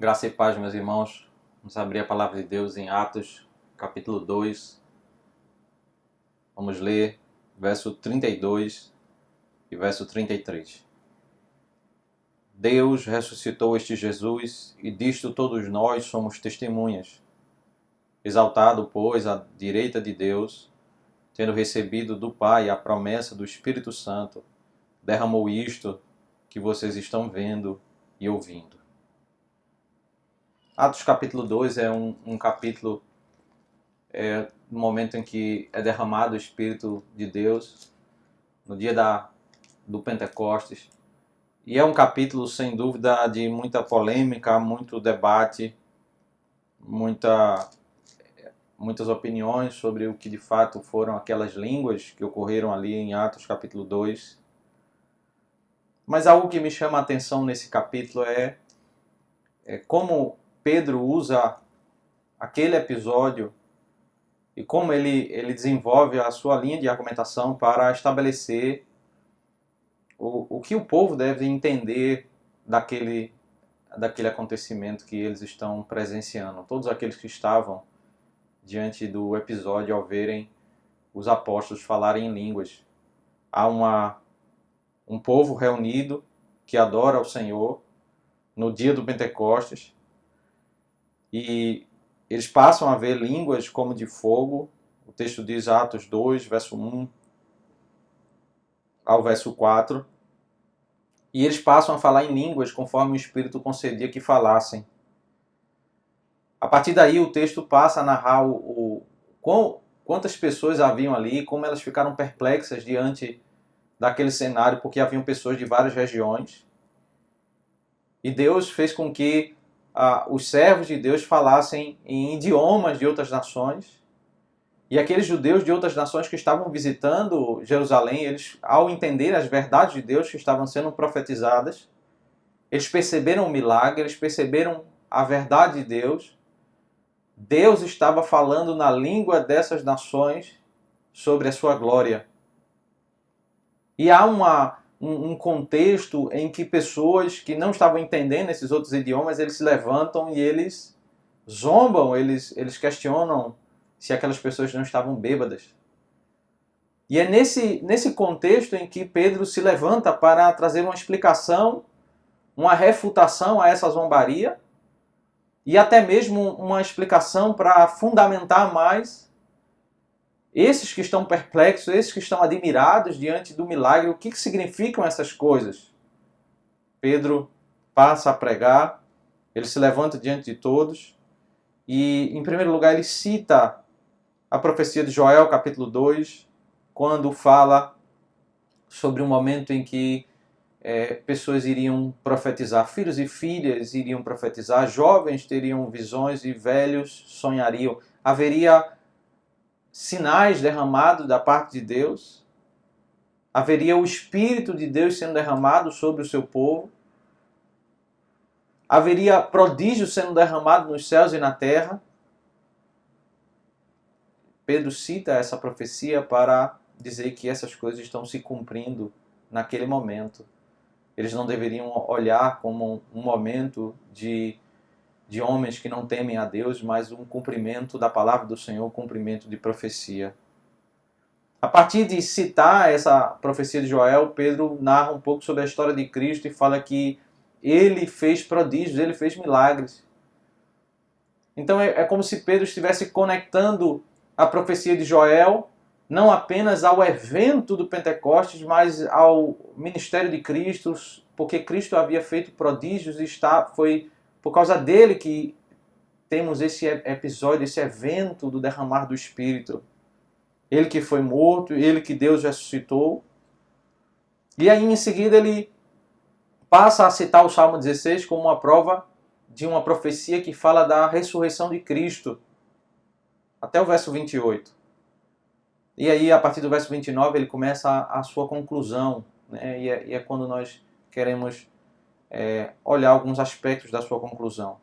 Graça e paz, meus irmãos. Vamos abrir a palavra de Deus em Atos, capítulo 2. Vamos ler verso 32 e verso 33. Deus ressuscitou este Jesus, e disto todos nós somos testemunhas. Exaltado, pois, à direita de Deus, tendo recebido do Pai a promessa do Espírito Santo, derramou isto que vocês estão vendo e ouvindo. Atos capítulo 2 é um capítulo, no momento em que é derramado o Espírito de Deus, no dia do Pentecostes. E é um capítulo, sem dúvida, de muita polêmica, muito debate, muitas opiniões sobre o que de fato foram aquelas línguas que ocorreram ali em Atos capítulo 2. Mas algo que me chama a atenção nesse capítulo é como Pedro usa aquele episódio e como ele desenvolve a sua linha de argumentação para estabelecer o que o povo deve entender daquele acontecimento que eles estão presenciando. Todos aqueles que estavam diante do episódio ao verem os apóstolos falarem em línguas. Há um povo reunido que adora ao Senhor no dia do Pentecostes, e eles passam a ver línguas como de fogo. O texto diz, Atos 2, verso 1 ao verso 4. E eles passam a falar em línguas conforme o Espírito concedia que falassem. A partir daí o texto passa a narrar quantas pessoas haviam ali, como elas ficaram perplexas diante daquele cenário, porque haviam pessoas de várias regiões. E Deus fez com que os servos de Deus falassem em idiomas de outras nações. E aqueles judeus de outras nações que estavam visitando Jerusalém, eles, ao entender as verdades de Deus que estavam sendo profetizadas, eles perceberam o milagre, eles perceberam a verdade de Deus. Deus estava falando na língua dessas nações sobre a sua glória. E há um contexto em que pessoas que não estavam entendendo esses outros idiomas, eles se levantam e eles zombam, eles questionam se aquelas pessoas não estavam bêbadas. E é nesse contexto em que Pedro se levanta para trazer uma explicação, uma refutação a essa zombaria, e até mesmo uma explicação para fundamentar mais esses que estão perplexos, esses que estão admirados diante do milagre. O que significam essas coisas? Pedro passa a pregar, ele se levanta diante de todos, e em primeiro lugar ele cita a profecia de Joel, capítulo 2, quando fala sobre um momento em que pessoas iriam profetizar, filhos e filhas iriam profetizar, jovens teriam visões e velhos sonhariam. Haveria sinais derramados da parte de Deus, haveria o Espírito de Deus sendo derramado sobre o seu povo, haveria prodígios sendo derramados nos céus e na terra. Pedro cita essa profecia para dizer que essas coisas estão se cumprindo naquele momento. Eles não deveriam olhar como um momento de homens que não temem a Deus, mas um cumprimento da palavra do Senhor, um cumprimento de profecia. A partir de citar essa profecia de Joel, Pedro narra um pouco sobre a história de Cristo e fala que ele fez prodígios, ele fez milagres. Então é como se Pedro estivesse conectando a profecia de Joel não apenas ao evento do Pentecostes, mas ao ministério de Cristo, porque Cristo havia feito prodígios e foi por causa dele que temos esse episódio, esse evento do derramar do Espírito. Ele que foi morto, ele que Deus ressuscitou. E aí em seguida ele passa a citar o Salmo 16 como uma prova de uma profecia que fala da ressurreição de Cristo, até o verso 28. E aí, a partir do verso 29, ele começa a sua conclusão, né? E é quando nós queremos olhar alguns aspectos da sua conclusão.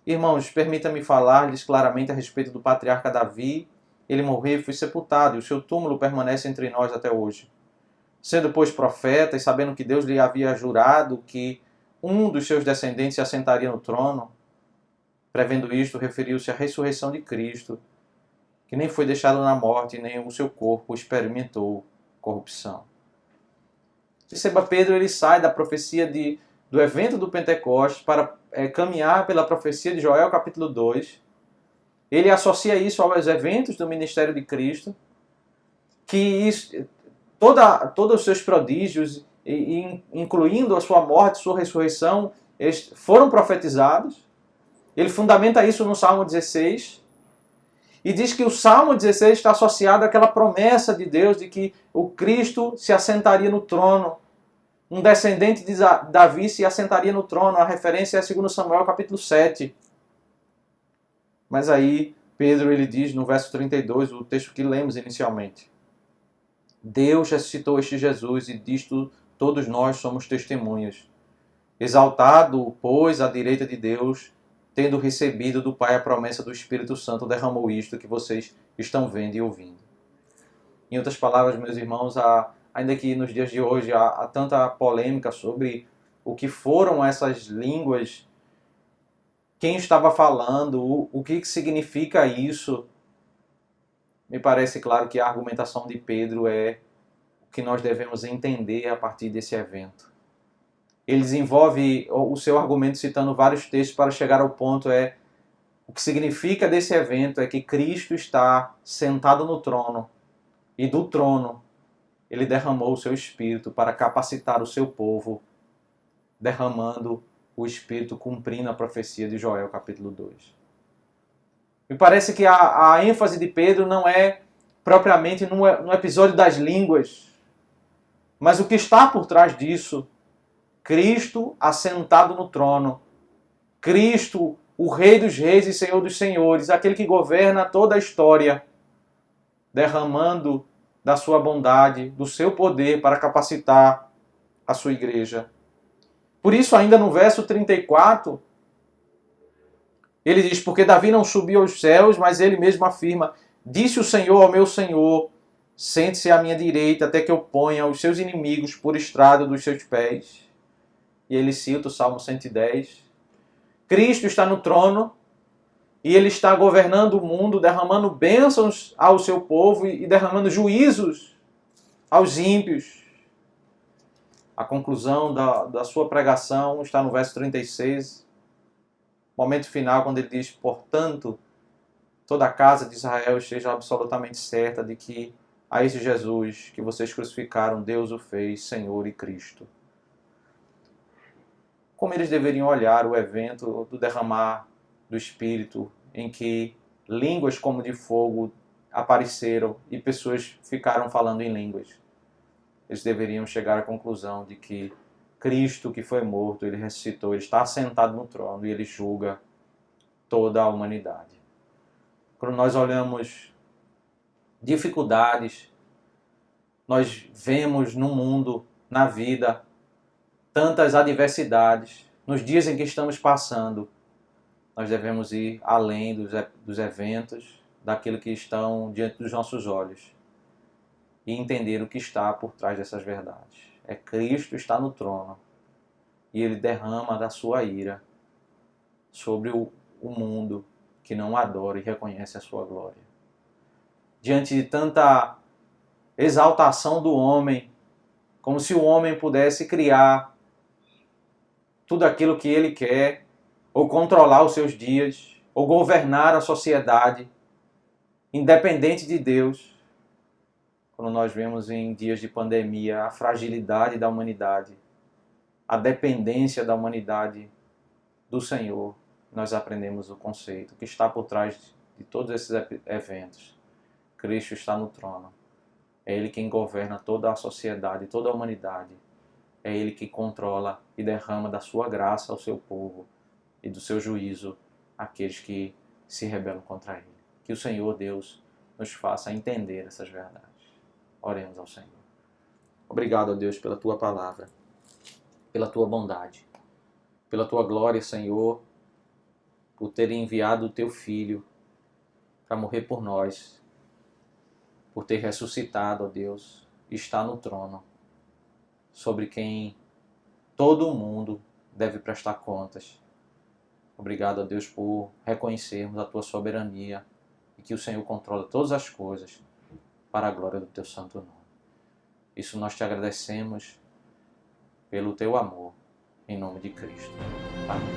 Irmãos, permita-me falar-lhes claramente a respeito do patriarca Davi. Ele morreu e foi sepultado, e o seu túmulo permanece entre nós até hoje. Sendo, pois, profeta, e sabendo que Deus lhe havia jurado que um dos seus descendentes se assentaria no trono, Prevendo isto, referiu-se à ressurreição de Cristo, que nem foi deixado na morte, nem o seu corpo experimentou corrupção. Perceba, Pedro ele sai da profecia do evento do Pentecostes para caminhar pela profecia de Joel capítulo 2. Ele associa isso aos eventos do ministério de Cristo, que isso, todos os seus prodígios, incluindo a sua morte, sua ressurreição, foram profetizados. Ele fundamenta isso no Salmo 16 e diz que o Salmo 16 está associado àquela promessa de Deus de que o Cristo se assentaria no trono. Um descendente de Davi se assentaria no trono. A referência é 2 Samuel capítulo 7. Mas aí Pedro ele diz no verso 32, o texto que lemos inicialmente: Deus ressuscitou este Jesus e disto todos nós somos testemunhas. Exaltado, pois, à direita de Deus, tendo recebido do Pai a promessa do Espírito Santo, derramou isto que vocês estão vendo e ouvindo. Em outras palavras, meus irmãos, ainda que nos dias de hoje há tanta polêmica sobre o que foram essas línguas, quem estava falando, o que significa isso, me parece claro que a argumentação de Pedro é o que nós devemos entender a partir desse evento. Ele desenvolve o seu argumento citando vários textos para chegar ao ponto o que significa desse evento é que Cristo está sentado no trono e do trono ele derramou o seu Espírito para capacitar o seu povo, derramando o Espírito, cumprindo a profecia de Joel capítulo 2. Me parece que a ênfase de Pedro não é propriamente no episódio das línguas, mas o que está por trás disso. Cristo assentado no trono. Cristo, o Rei dos Reis e Senhor dos Senhores, aquele que governa toda a história, derramando da sua bondade, do seu poder para capacitar a sua igreja. Por isso, ainda no verso 34, ele diz: porque Davi não subiu aos céus, mas ele mesmo afirma: disse o Senhor ao meu Senhor, sente-se à minha direita até que eu ponha os seus inimigos por estrado dos seus pés. E ele cita o Salmo 110. Cristo está no trono e ele está governando o mundo, derramando bênçãos ao seu povo e derramando juízos aos ímpios. A conclusão da sua pregação está no verso 36, momento final, quando ele diz: portanto, toda a casa de Israel esteja absolutamente certa de que a esse Jesus que vocês crucificaram, Deus o fez Senhor e Cristo. Como eles deveriam olhar o evento do derramar do Espírito, em que línguas como de fogo apareceram e pessoas ficaram falando em línguas. Eles deveriam chegar à conclusão de que Cristo, que foi morto, ele ressuscitou, ele está sentado no trono e ele julga toda a humanidade. Quando nós olhamos dificuldades, nós vemos no mundo, na vida, tantas adversidades, nos dias em que estamos passando, nós devemos ir além dos eventos, daquilo que estão diante dos nossos olhos e entender o que está por trás dessas verdades. Cristo está no trono e ele derrama da sua ira sobre o mundo que não adora e reconhece a sua glória. Diante de tanta exaltação do homem, como se o homem pudesse criar tudo aquilo que ele quer, ou controlar os seus dias, ou governar a sociedade, independente de Deus. Quando nós vemos em dias de pandemia a fragilidade da humanidade, a dependência da humanidade do Senhor, nós aprendemos o conceito que está por trás de todos esses eventos. Cristo está no trono. É Ele quem governa toda a sociedade, toda a humanidade. É Ele que controla e derrama da sua graça ao seu povo e do seu juízo àqueles que se rebelam contra Ele. Que o Senhor Deus nos faça entender essas verdades. Oremos ao Senhor. Obrigado, ó Deus, pela Tua palavra, pela Tua bondade, pela Tua glória, Senhor, por ter enviado o Teu Filho para morrer por nós, por ter ressuscitado, ó Deus, e está no trono, sobre quem todo o mundo deve prestar contas. Obrigado a Deus por reconhecermos a Tua soberania e que o Senhor controla todas as coisas para a glória do Teu santo nome. Isso nós te agradecemos pelo Teu amor, em nome de Cristo. Amém.